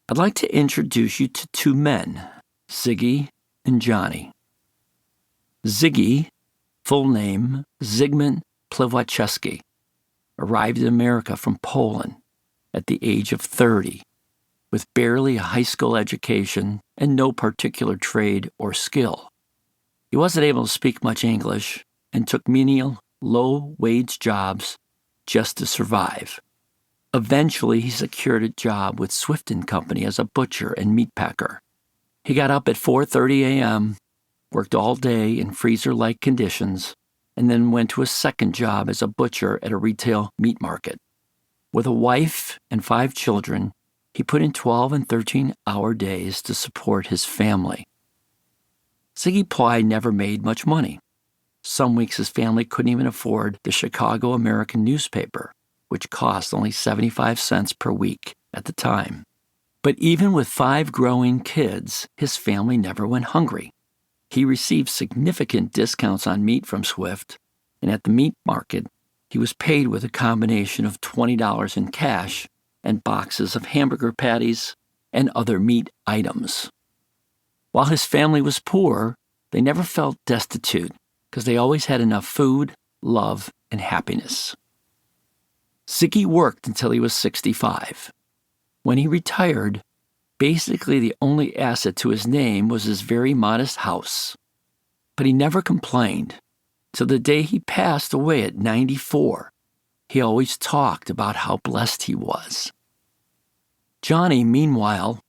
I'd like to introduce you to two men, Ziggy and Johnny. Ziggy, full name Zygmunt Pliwachewski, arrived in America from Poland at the age of 30, with barely a high school education and no particular trade or skill. He wasn't able to speak much English and took menial, low-wage jobs just to survive. Eventually, he secured a job with Swift & Company as a butcher and meat packer. He got up at 4:30 a.m., worked all day in freezer-like conditions, and then went to a second job as a butcher at a retail meat market. With a wife and 5 children, he put in 12 and 13-hour days to support his family. Ziggy Ply never made much money. Some weeks his family couldn't even afford the Chicago American newspaper, which cost only 75 cents per week at the time. But even with 5 growing kids, his family never went hungry. He received significant discounts on meat from Swift, and at the meat market, he was paid with a combination of $20 in cash and boxes of hamburger patties and other meat items. While his family was poor, they never felt destitute because they always had enough food, love, and happiness. Ziggy worked until he was 65. When he retired, basically the only asset to his name was his very modest house. But he never complained. Till the day he passed away at 94, he always talked about how blessed he was. Johnny, meanwhile,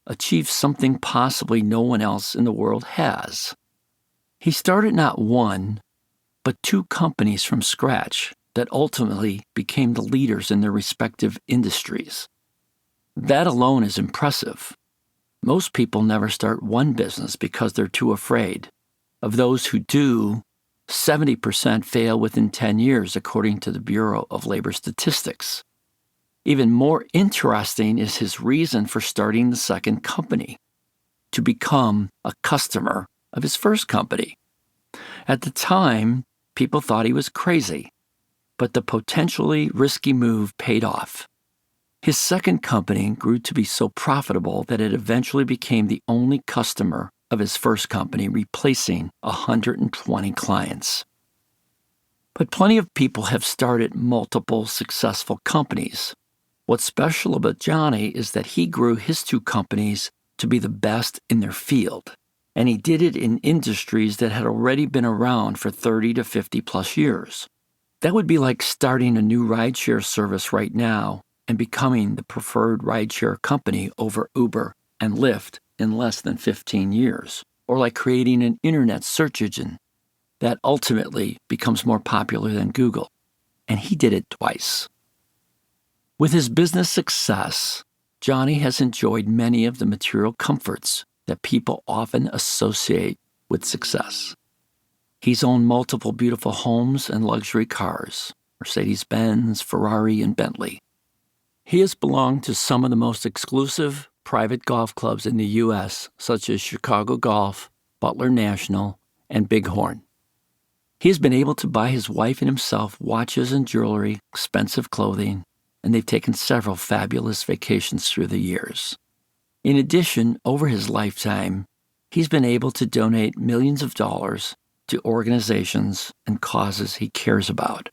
achieved something possibly no one else in the world has. He started not one, but 2 companies from scratch that ultimately became the leaders in their respective industries. That alone is impressive. Most people never start one business because they're too afraid. Of those who do, 70% fail within 10 years, according to the Bureau of Labor Statistics. Even more interesting is his reason for starting the second company, to become a customer of his first company. At the time, people thought he was crazy, but the potentially risky move paid off. His second company grew to be so profitable that it eventually became the only customer of his first company, replacing 120 clients. But plenty of people have started multiple successful companies. What's special about Johnny is that he grew his 2 companies to be the best in their field, and he did it in industries that had already been around for 30 to 50 plus years. That would be like starting a new rideshare service right now and becoming the preferred rideshare company over Uber and Lyft in less than 15 years, or like creating an internet search engine that ultimately becomes more popular than Google. And he did it twice. With his business success, Johnny has enjoyed many of the material comforts that people often associate with success. He's owned multiple beautiful homes and luxury cars, Mercedes-Benz, Ferrari, and Bentley. He has belonged to some of the most exclusive private golf clubs in the U.S., such as Chicago Golf, Butler National, and Bighorn. He has been able to buy his wife and himself watches and jewelry, expensive clothing, and they've taken several fabulous vacations through the years. In addition, over his lifetime, he's been able to donate millions of dollars to organizations and causes he cares about.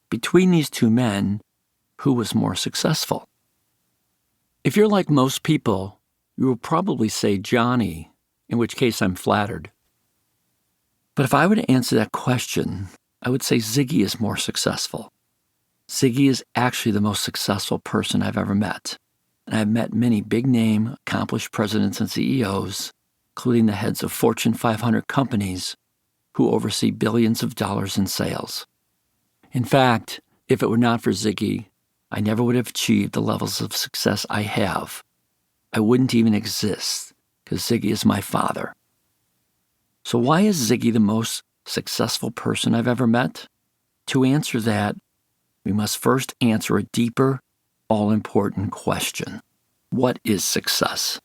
Between these 2 men, who was more successful? If you're like most people, you will probably say Johnny, in which case I'm flattered. But if I were to answer that question, I would say Ziggy is more successful. Ziggy is actually the most successful person I've ever met. And I've met many big-name, accomplished presidents and CEOs, including the heads of Fortune 500 companies who oversee billions of dollars in sales. In fact, if it were not for Ziggy, I never would have achieved the levels of success I have. I wouldn't even exist, because Ziggy is my father. So why is Ziggy the most successful person I've ever met? To answer that, we must first answer a deeper, all-important question. What is success?